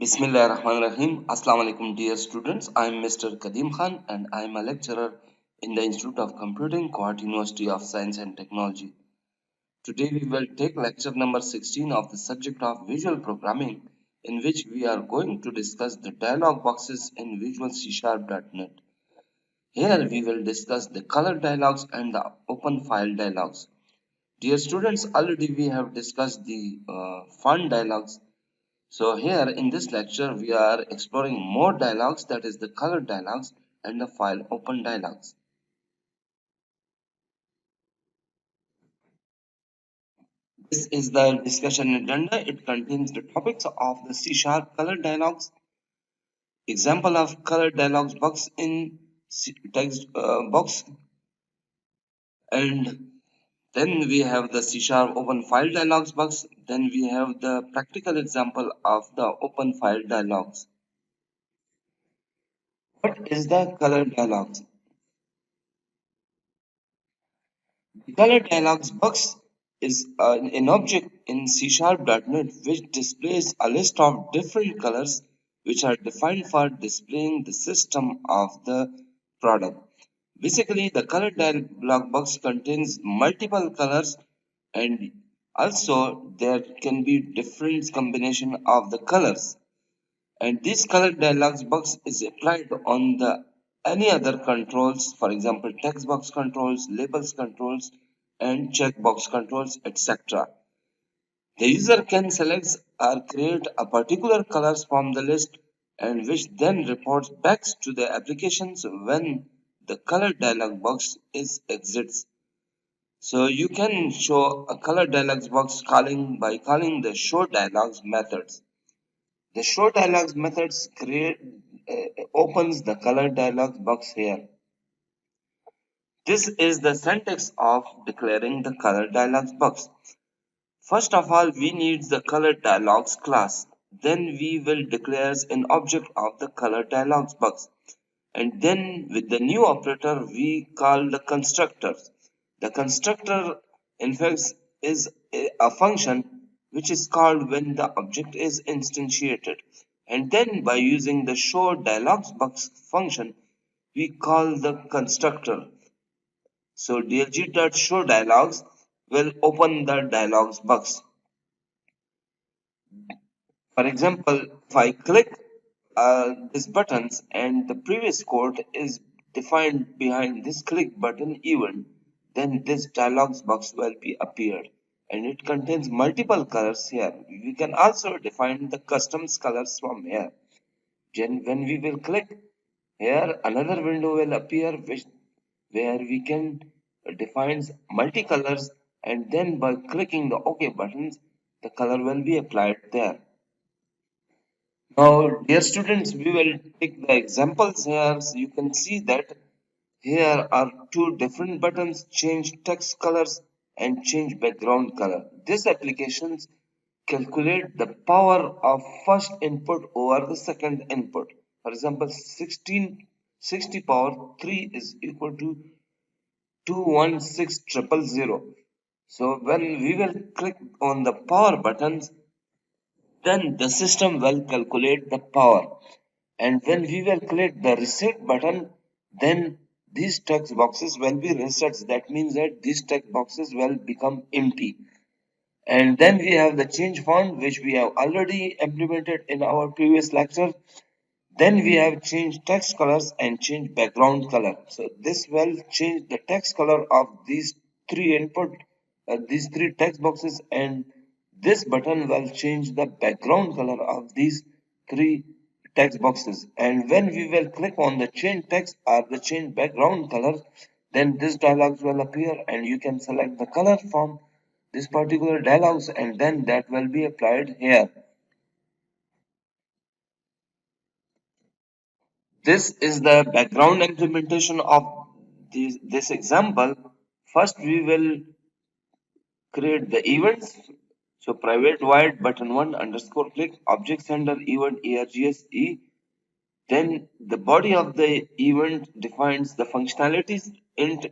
Bismillahirrahmanirrahim. Assalamu alaikum dear students. I am Mr. Kadim Khan and I am a lecturer in the Institute of Computing, Quad University of Science and Technology. Today we will take lecture number 16 of the subject of visual programming, in which we are going to discuss the dialog boxes in Visual C#.NET. Here we will discuss the color dialogs and the open file dialogs. Dear students, already we have discussed the font dialogs. So here in this lecture, we are exploring more dialogues, that is the color dialogues and the file open dialogues. This is the discussion agenda. It contains the topics of the C# color dialogues, example of color dialogues box in text box, and then we have the C# open file dialogues box. Then we have the practical example of the open file dialogues. What is the color dialogues? Color dialogs box is an object in C#.NET which displays a list of different colors which are defined for displaying the system of the product. Basically, the color dialog box contains multiple colors, and also there can be different combination of the colors. And this color dialogs box is applied on the any other controls, for example text box controls, labels controls, and checkbox controls, etc. The user can select or create a particular colors from the list, and which then reports back to the applications when the color dialog box is exits. So you can show a color dialogs box by calling the show dialogs methods. The show dialogs methods opens the color dialog box here. This is the syntax of declaring the color dialog box. First of all, we need the color dialogs class. Then we will declare an object of the color dialogs box. And then with the new operator, we call the constructors. The constructor, in fact, is a function which is called when the object is instantiated. And then by using the show dialogs box function, we call the constructor. So dlg.showDialogs will open the dialogs box. For example, if I click these buttons and the previous code is defined behind this click button event, then this dialogs box will be appeared, and it contains multiple colors here. We can also define the custom colors from here. Then when we will click here, another window will appear where we can define multicolors, and then by clicking the OK buttons, the color will be applied there. Now, dear students, we will take the examples here. So you can see that here are two different buttons: change text colors and change background color. These applications calculate the power of first input over the second input. For example, 60 power 3 is equal to 216000. So when we will click on the power buttons, then the system will calculate the power. And when we will click the reset button, then these text boxes will be reset. That means that these text boxes will become empty. And then we have the change font, which we have already implemented in our previous lecture. Then we have change text colors and change background color. So this will change the text color of these these three text boxes, and this button will change the background color of these three text boxes. And when we will click on the change text or the change background color, then this dialogs will appear, and you can select the color from this particular dialogs, and then that will be applied here. This is the background implementation of this example. First, we will create the events. So private void button 1 underscore click object sender event argse. Then the body of the event defines the functionalities int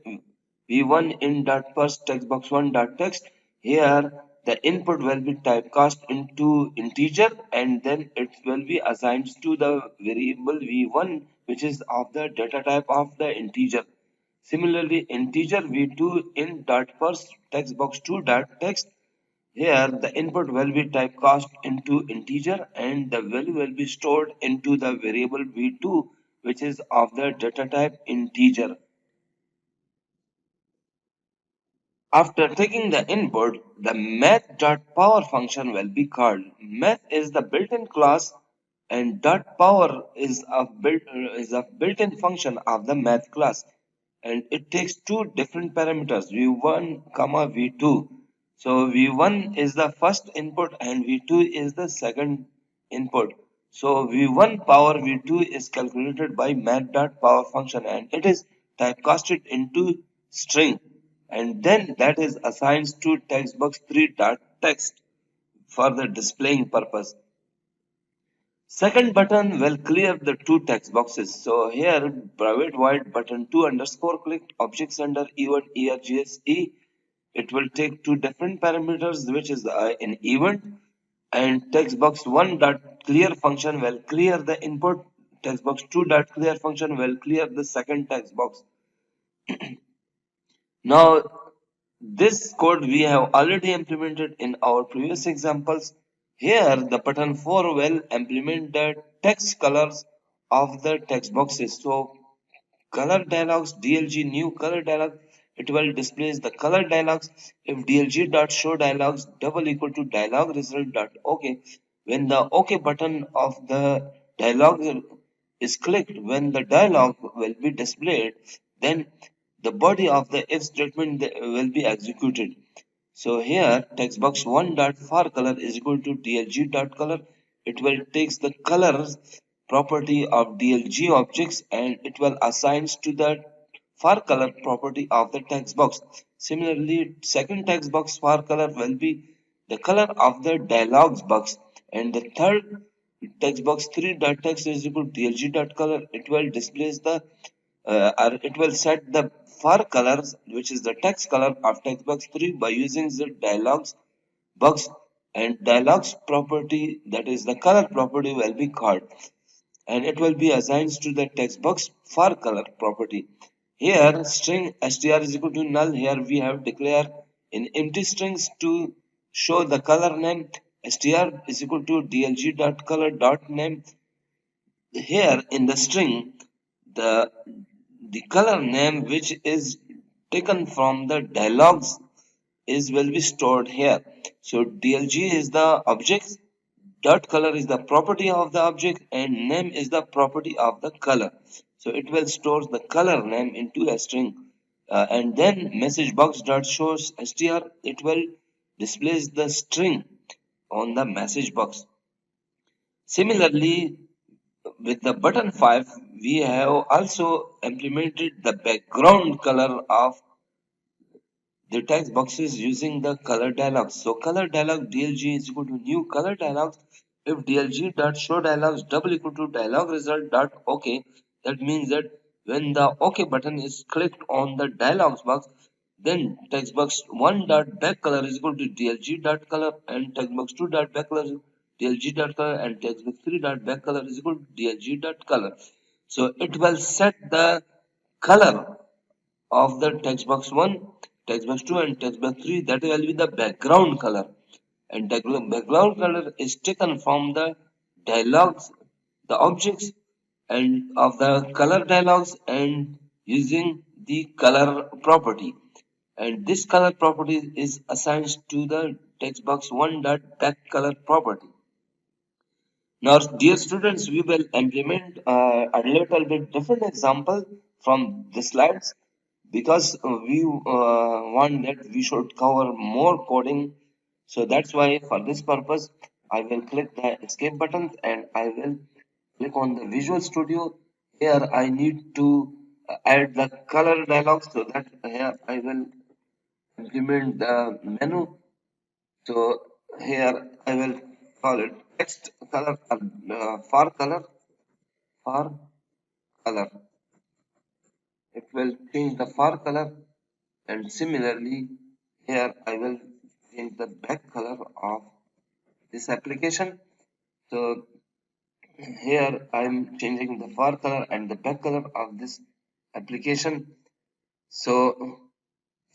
v1 in dot first text box 1 dot text. Here the input will be typecast into integer and then it will be assigned to the variable v1 which is of the data type of the integer. Similarly, integer v2 in dot first text box 2 dot text. Here the input will be typecast into integer and the value will be stored into the variable v2 which is of the data type integer. After taking the input, the math.power function will be called. Math is the built-in class and .power is a built-in function of the math class. And it takes two different parameters, v1, comma v2. So v1 is the first input and v2 is the second input. So v1 power v2 is calculated by math.power function and it is typecasted into string and then that is assigned to text box 3 dot text for the displaying purpose. Second button will clear the two text boxes. So here private void button 2 underscore click objects under event ergse. It will take two different parameters which is an event and text box 1 dot clear function will clear the input. Text box 2 dot clear function will clear the second text box. Now this code we have already implemented in our previous examples. Here the button 4 will implement the text colors of the text boxes. So color dialogs dlg new color dialog it will displays the color dialogs if dlg dot show dialogs double equal to dialog result dot okay when the ok button of the dialog is clicked when the dialog will be displayed then the body of the if statement will be executed. So here text box 1 dot far color is equal to dlg dot color. It will takes the colors property of dlg objects and it will assigns to the far color property of the text box. Similarly, second text box far color will be the color of the dialogs box and the third text box 3 dot text is equal to dlg dot color. It will displays the or it will set the far colors which is the text color of text box 3 by using the dialogs box and dialogs property that is the color property will be called and it will be assigned to the text box far color property. Here string str is equal to null. Here we have declared in empty strings to show the color name str is equal to dlg dot color dot name. Here in the string the color name which is taken from the dialogs is will be stored here. So dlg is the object, dot color is the property of the object and name is the property of the color. So it will store the color name into a string and then message box dot shows str it will displays the string on the message box. Similarly, with the button 5, we have also implemented the background color of the text boxes using the color dialog. So color dialog dlg is equal to new color dialogs. If dlg dot show dialogs double equal to dialog result dot okay, that means that when the OK button is clicked on the dialogs box, then text box 1 dot back color is equal to dlg dot color and text box 2 dot back color dlg dot color and text box 3 dot back color is equal to dlg dot color. So it will set the color of the text box 1, text box 2 and text box 3 that will be the background color and the background color is taken from the dialogues, the objects and of the color dialogues and using the color property and this color property is assigned to the text box 1 dot back color property. Now, dear students, we will implement a little bit different example from the slides because we want that we should cover more coding. So that's why for this purpose, I will click the escape button and I will click on the Visual Studio. Here I need to add the color dialog so that here I will implement the menu. So here I will call it text color far color far color. It will change the far color and similarly here I will change the back color of this application. So here I'm changing the far color and the back color of this application. So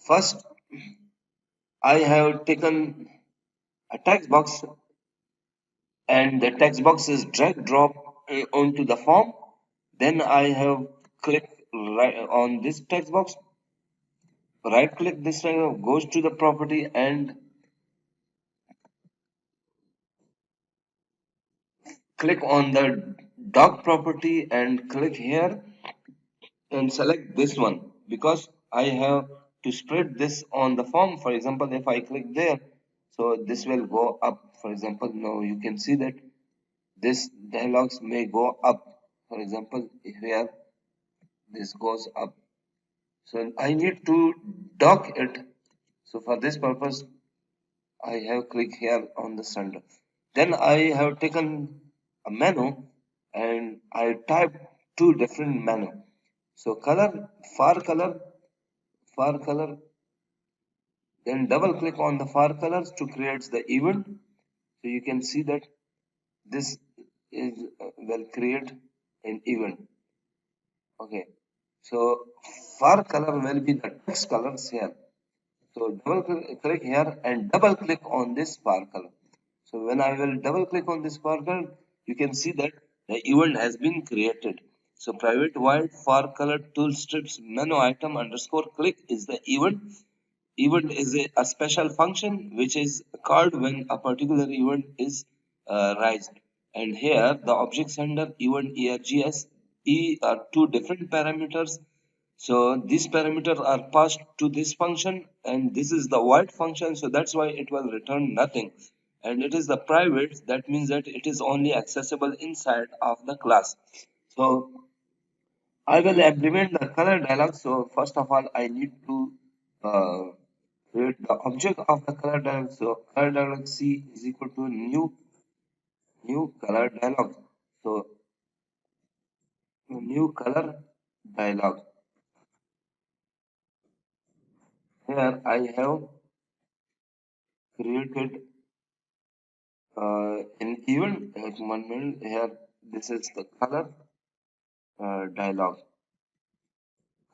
first I have taken a text box, and the text box is drag drop onto the form. Then I have clicked right on this text box, right click this goes to the property and click on the doc property and click here and select this one, because I have to spread this on the form. For example, if I click there, so this will go up. For example, now you can see that this dialogues may go up. For example, here this goes up. So I need to dock it. So for this purpose, I have clicked here on the center. Then I have taken a menu and I type two different menu. So color, far color, far color. Then double click on the far colors to create the event. So you can see that this is will create an event. Okay. So far color will be the text colors here. So click here and double click on this far color. So when I will double click on this far color, you can see that the event has been created. So private void far color tool strips menu item underscore click is the event. Event is a special function which is called when a particular event is raised. And here the object sender event ergs are two different parameters. So these parameters are passed to this function, and this is the void function, so that's why it will return nothing. And it is the private, that means that it is only accessible inside of the class. So I will implement the color dialog. So first of all, I need to uh, create the object of the color dialog. So color dialog C is equal to new color dialog. So new color dialog. Here I have created an event. One minute here. This is the color dialog.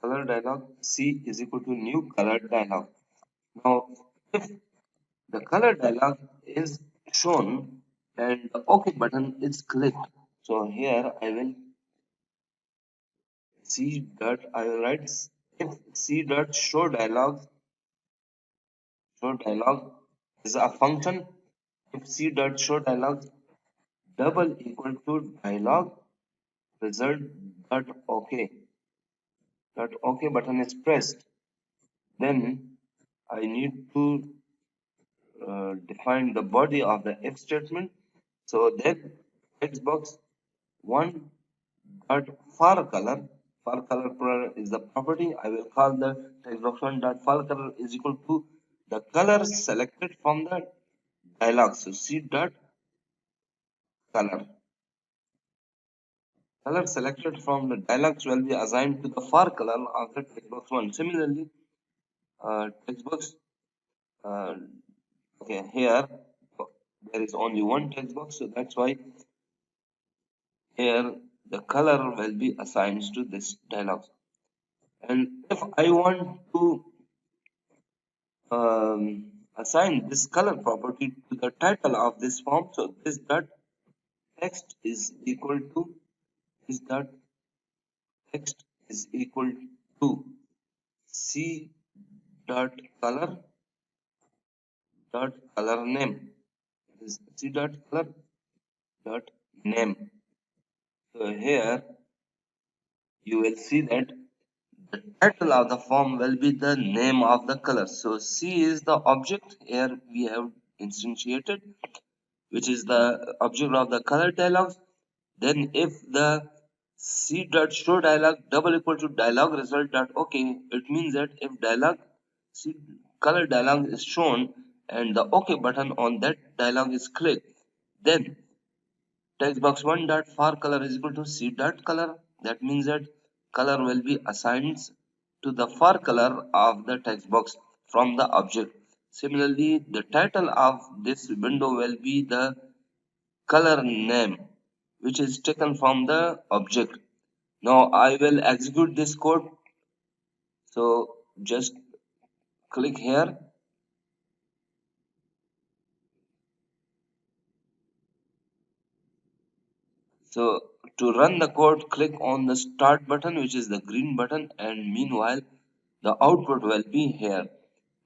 Color dialog C is equal to new color dialog. Now, if the color dialog is shown and the OK button is clicked, so here I will I will write if C dot show dialog is a function. If C dot show dialog double equal to dialog result dot OK button is pressed, then I need to define the body of the if statement. So then text box one dot far color is the property. I will call the text box one dot far color is equal to the color selected from the dialog. So C dot color. Color selected from the dialogs will be assigned to the far color of the text box one. Similarly, text box uh, okay, here there is only one text box, so that's why here the color will be assigned to this dialog. And if I want to assign this color property to the title of this form, so this dot text is equal to this dot text is equal to C dot color name. This C dot color dot name. So here you will see that the title of the form will be the name of the color. So C is the object here we have instantiated, which is the object of the color dialog. Then if the C dot show dialog double equal to dialog result dot OK, it means that if dialog C color dialog is shown and the OK button on that dialog is clicked, then text box one dot far color is equal to C dot color. That means that color will be assigned to the far color of the text box from the object. Similarly, the title of this window will be the color name, which is taken from the object. Now I will execute this code. So just click here. So to run the code, click on the start button, which is the green button, and meanwhile the output will be here.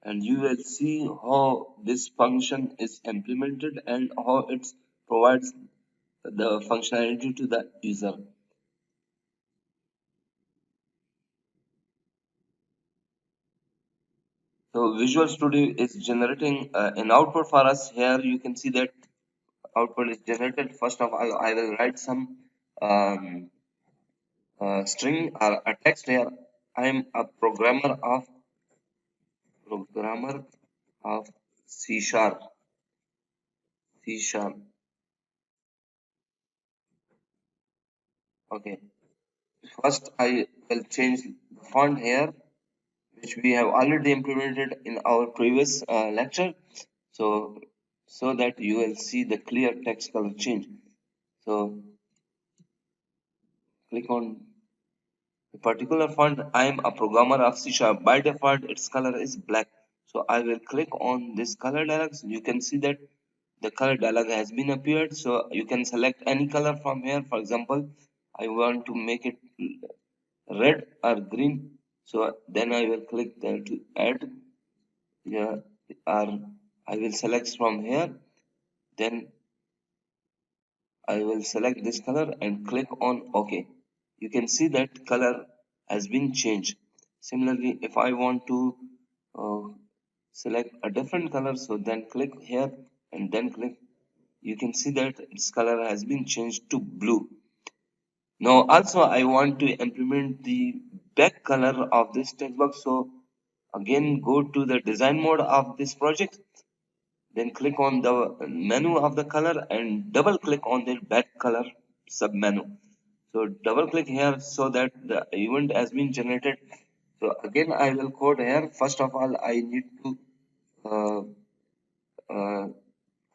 And you will see how this function is implemented and how it provides the functionality to the user. So Visual Studio is generating an output for us. Here you can see that output is generated. First of all, I will write some um, string or a text here. I am a programmer of C sharp. C sharp. Okay. First, I will change the font here, which we have already implemented in our previous lecture. So, so that you will see the clear text color change. So, click on the particular font. I am a programmer of C sharp. By default, its color is black. So, I will click on this color dialog. So you can see that the color dialog has been appeared. So, you can select any color from here. For example, I want to make it red or green. So, then I will click there to add. Yeah, or I will select from here. Then I will select this color and click on OK. You can see that color has been changed. Similarly, if I want to uh, select a different color, so then click here and then click. You can see that its color has been changed to blue. Now also I want to implement the back color of this text box. So again go to the design mode of this project. Then click on the menu of the color and double click on the back color sub menu. So double click here so that the event has been generated. So again I will code here. First of all I need to uh, uh,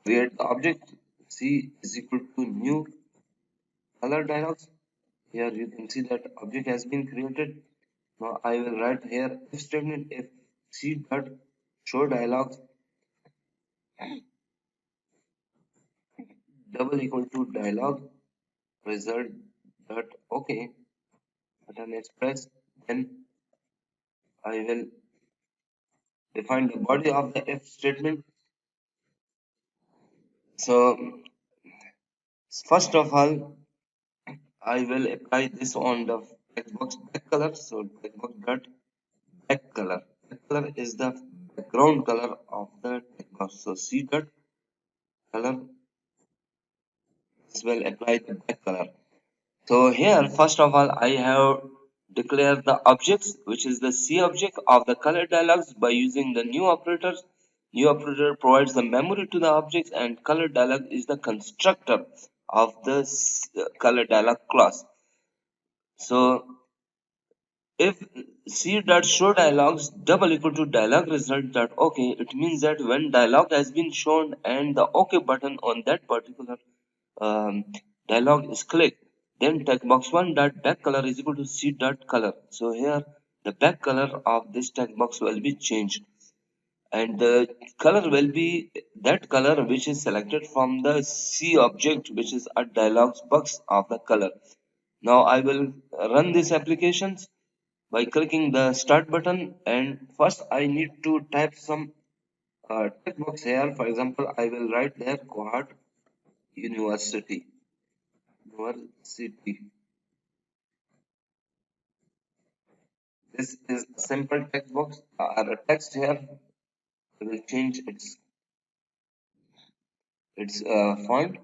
create the object. C is equal to new color dialogs. Here you can see that object has been created. Now I will write here if statement if C dot show dialogs double equal to dialog result dot okay button is pressed, then I will define the body of the if statement. So first of all, I will apply this on the text box back color. So text box dot back color. Back color is the background color of the text box. So C dot color as well apply the back color. So here, first of all, I have declared the objects, which is the C object of the color dialogs by using the new operators. New operator provides the memory to the objects and color dialog is the constructor of the color dialog class. So if C dot show dialogs double equal to dialog result dot okay, it means that when dialog has been shown and the OK button on that particular um, dialog is clicked, then text box one dot back color is equal to C dot color. So here the back color of this text box will be changed, and the color will be that color which is selected from the C object, which is a dialog box of the color. Now I will run these applications by clicking the start button, and first I need to type some text box here. For example, I will write there Quad University. University. This is a simple text box or a text here. I will change its font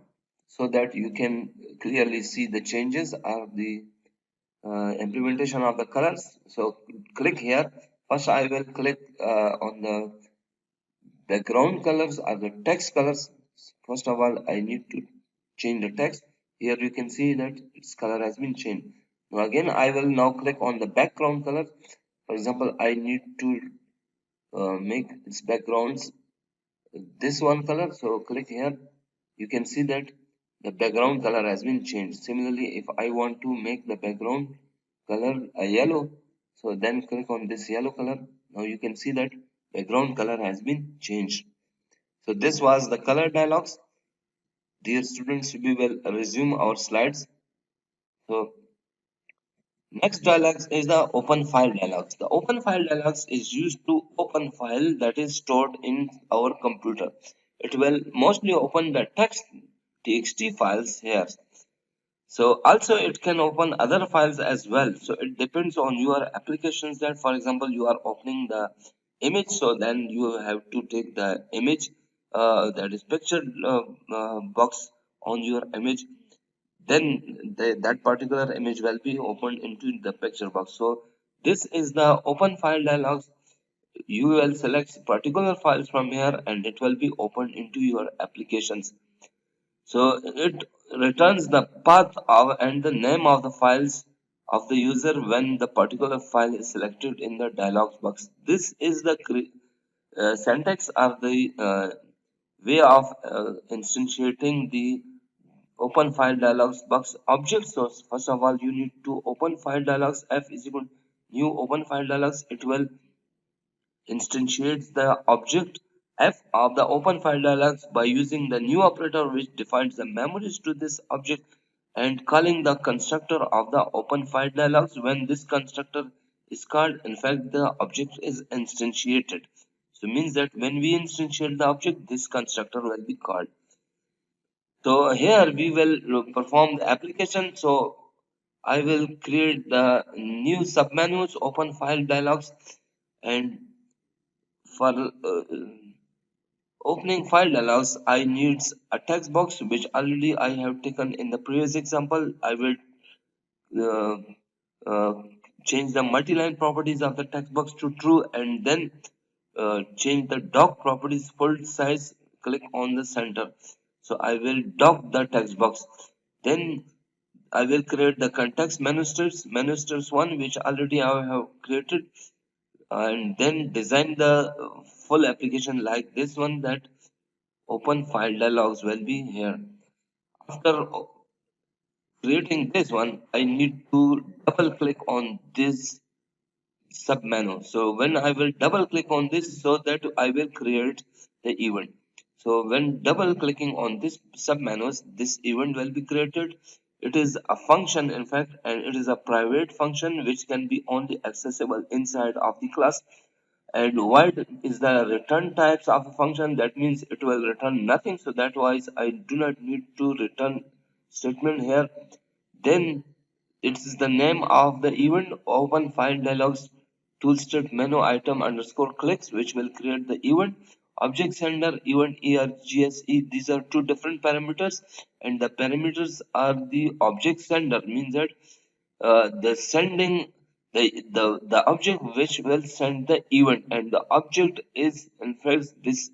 so that you can clearly see the changes of the implementation of the colors. So click here. First, I will click on the background colors or the text colors. First of all, I need to change the text. Here you can see that its color has been changed. Now again, I will now click on the background color. For example, I need to make its backgrounds this one color. So click here, you can see that the background color has been changed. Similarly, if I want to make the background color a yellow, so then click on this yellow color. Now you can see that background color has been changed. So this was the color dialogues. Dear students, we will resume our slides. So next dialogues is the open file dialogues. The open file dialogues is used to open file that is stored in our computer. It will mostly open the text txt files here. So also it can open other files as well. So it depends on your applications, that for example you are opening the image, so then you have to take the image, that is picture box on your image, then that particular image will be opened into the picture box. So this is the open file dialogs. You will select particular files from here and it will be opened into your applications. So it returns the path of and the name of the files of the user when the particular file is selected in the dialog box. This is the syntax of the way of instantiating the open file dialogs box object. So first of all, you need to open file dialogs. F is equal to new open file dialogs. It will instantiates the object f of the open file dialogs by using the new operator which defines the memories to this object and calling the constructor of the open file dialogs. When this constructor is called, in fact the object is instantiated. So means that when we instantiate the object, this constructor will be called. So here we will perform the application. So I will create the new submenus open file dialogs, and for opening file dialogs I needs a text box which already I have taken in the previous example. I will uh, uh, change the multi-line properties of the text box to true, and then change the dock properties full size. Click on the center. So I will dock the text box. Then I will create the context ministers one which already I have created, and then design the full application like this one, that open file dialogs will be here. After creating this one, I need to double click on this submenu. So when I will double click on this, so that I will create the event. So when double clicking on this submenus, this event will be created. It is a function in fact, and it is a private function which can be only accessible inside of the class. And void is the return types of a function. That means it will return nothing. So that wise I do not need to return statement here. Then it is the name of the event open file dialogs toolstate menu item underscore clicks, which will create the event. Object sender event ergse, these are two different parameters, and the parameters are the object sender means that the sending the object which will send the event, and the object is in fact this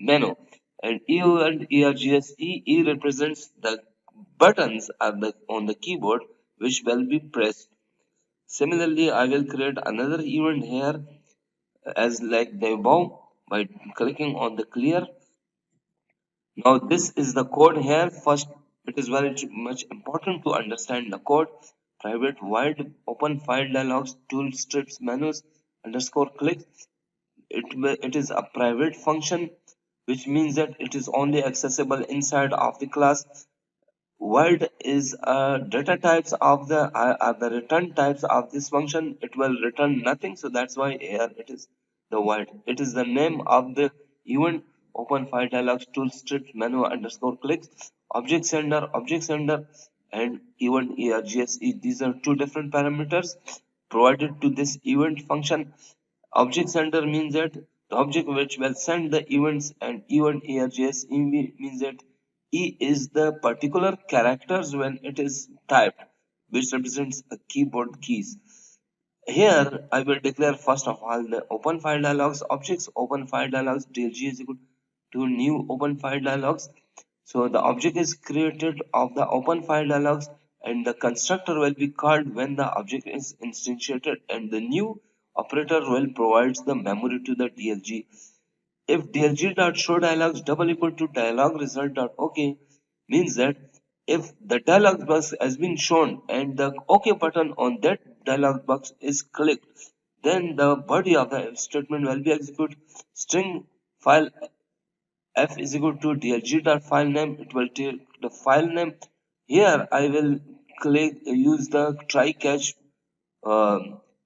menu. And event ergse, e represents the buttons are the on the keyboard which will be pressed. Similarly, I will create another event here as like the above by clicking on the clear. Now this is the code here. First, it is very much important to understand the code. Private void open file dialogs tool strips menus underscore click. It is a private function, which means that it is only accessible inside of the class. Void is data types of the are the return types of this function. It will return nothing, so that's why here it is the void. It is the name of the event open file dialogs tool strip menu underscore clicks. Object sender and event ergse, these are two different parameters provided to this event function. Object sender means that the object which will send the events, and event args means that E is the particular characters when it is typed, which represents a keyboard keys. Here I will declare first of all the open file dialogs objects. Open file dialogs DLG is equal to new open file dialogs. So the object is created of the open file dialogs, and the constructor will be called when the object is instantiated, and the new operator will provides the memory to the DLG. If DLG.showDialogs double equal to dialog result.OK means that if the dialog box has been shown and the OK button on that dialog box is clicked, then the body of the if statement will be executed. String file f is equal to dlg.file name. It will take the file name. Here I will use the try catch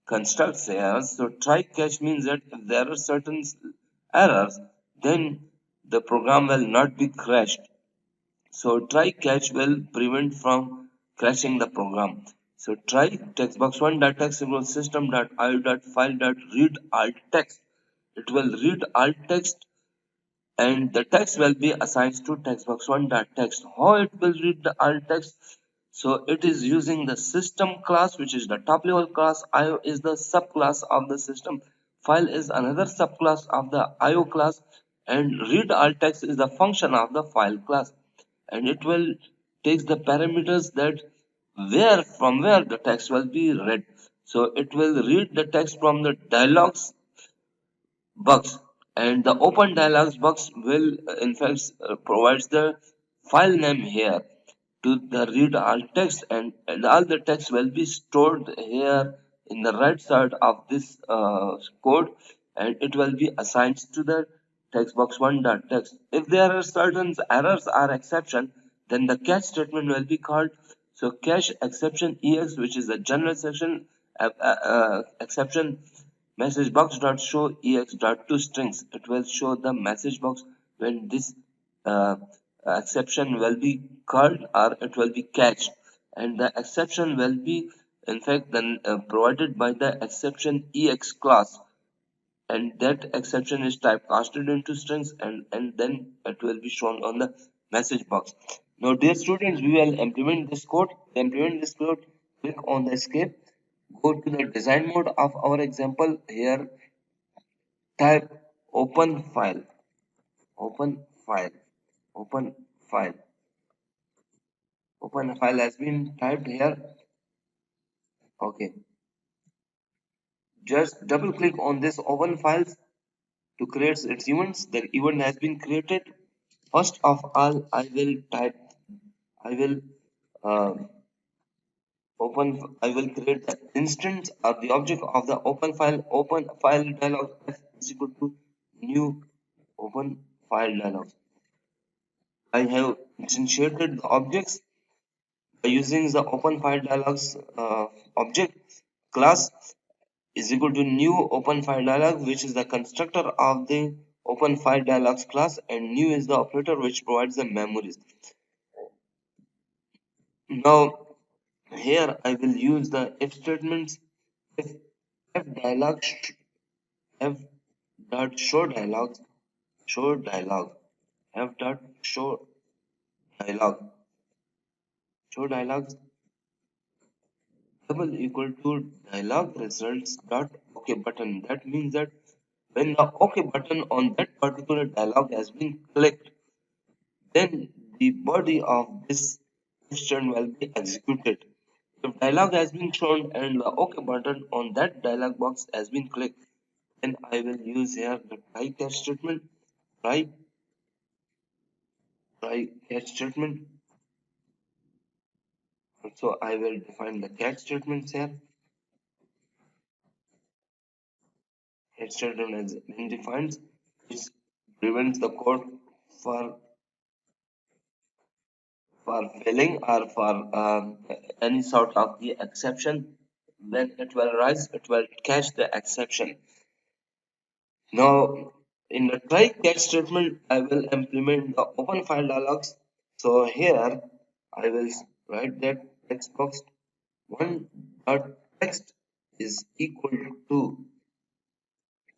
constructs here. So try catch means that if there are certain errors, then the program will not be crashed. So try catch will prevent from crashing the program. So try textbox1.text equals system.io.file.read alt text. It will read alt text and the text will be assigned to textbox1.text. How it will read the alt text? So it is using the system class, which is the top level class. IO is the subclass of the system. File is another subclass of the IO class, and read alt text is the function of the file class. And it will take the parameters that where from where the text will be read. So it will read the text from the dialogues box, and the open dialogs box will in fact provides the file name here to the read all text, and all the text will be stored here in the right side of this code, and it will be assigned to the text box one dot text. If there are certain errors or exception, then the catch statement will be called. So catch exception ex, which is the general section exception message box dot show ex dot to strings. It will show the message box when this uh, exception will be called or it will be catched, and the exception will be in fact then provided by the exception ex class, and that exception is typecasted into strings, and then it will be shown on the message box. Now dear students, we will implement this code. To implement this code, click on the escape, go to the design mode of our example. Here type open file, open file, open file, open file has been typed here. Okay, just double click on this open files to create its events. The event has been created. First of all, I will uh, I will create the instance or the object of the open file dialog is equal to new open file dialog. I have instantiated the objects by using the OpenFile dialogs object class is equal to new OpenFile dialog, which is the constructor of the OpenFile dialogs class, and new is the operator which provides the memories. Now here I will use the if statements. If f dialog f dot show dialog f dot dialog show dialogs double equal to dialog results dot OK button. That means that when the OK button on that particular dialog has been clicked, then the body of this question will be executed. If dialog has been shown and the OK button on that dialog box has been clicked, then I will use here the try catch statement. Try catch statement. So I will define the catch statements here. Catch statement has been defined, which prevents the code for failing or for any sort of the exception. When it will rise, it will catch the exception. Now in the try catch statement, I will implement the open file dialogs. So here I will write that text box one dot text is equal to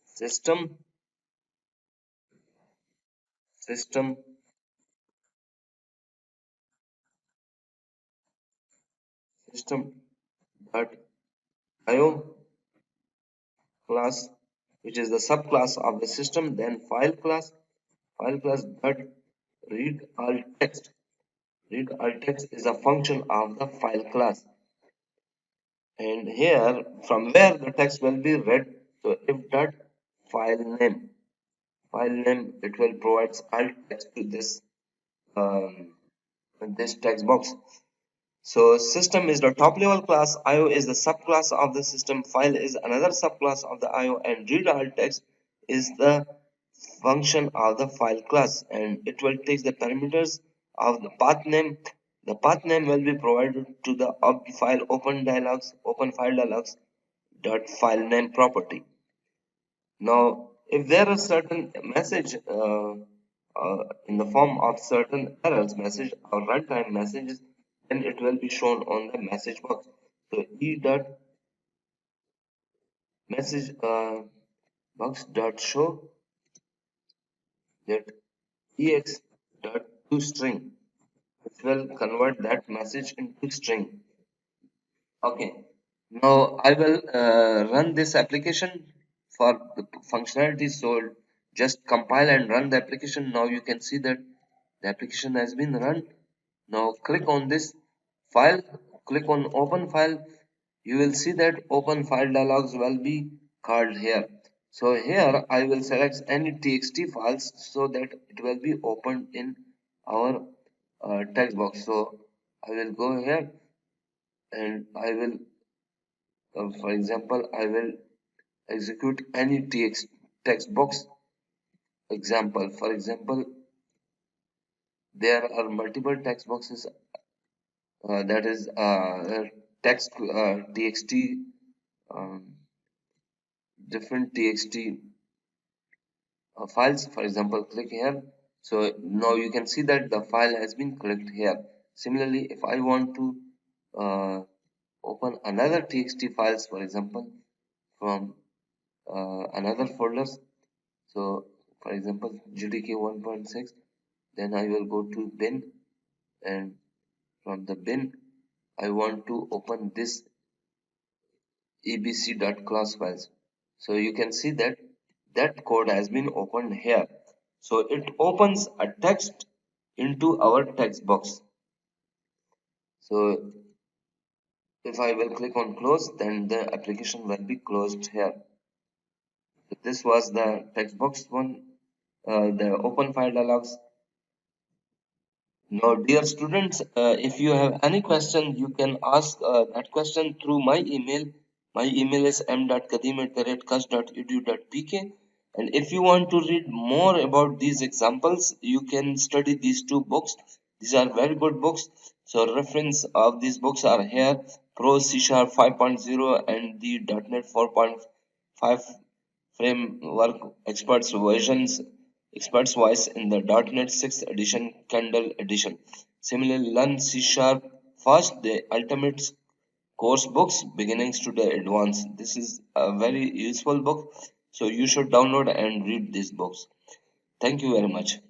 system system system dot io class, which is the subclass of the system, then file class dot read all text. Read all text is a function of the file class, and here from where the text will be read, So if that file name, it will provide alt text to um, this text box. So system is the top level class, IO is the subclass of the system, file is another subclass of the IO, and read alt text is the function of the file class, and it will take the parameters of the path name. The path name will be provided to the file open file dialogs dot file name property. Now, if there is certain message in the form of certain errors message or runtime messages, then it will be shown on the message box. So e dot message box dot show that ex dot to string, which will convert that message into string. Okay, now I will run this application for the functionality. So just compile and run the application. Now you can see that the application has been run. Now click on this file, click on open file. You will see that open file dialogs will be called here. So here I will select any txt files so that it will be opened in our text box. So I will go here and I will for example, I will execute any text box example. For example, there are multiple text boxes that is text txt um, different txt files. For example, click here. So now you can see that the file has been clicked here. Similarly, if I want to uh, open another txt files, for example, from another folders. So for example, GDK 1.6, then I will go to bin, and from the bin I want to open this ebc.class files. So you can see that that code has been opened here. So it opens a text into our text box. So if I will click on close, then the application will be closed here. So this was the text box one, the open file dialogs. Now, dear students, if you have any question, you can ask that question through my email. My email is m.kadim@kust.edu.pk. And if you want to read more about these examples, you can study these two books. These are very good books. So reference of these books are here: Pro C Sharp 5.0 and the .NET 4.5 framework experts voice in the .NET 6th edition Kindle edition. Similarly, learn C Sharp fast, the ultimate course books beginnings to the advanced. This is a very useful book, so you should download and read these books. Thank you very much.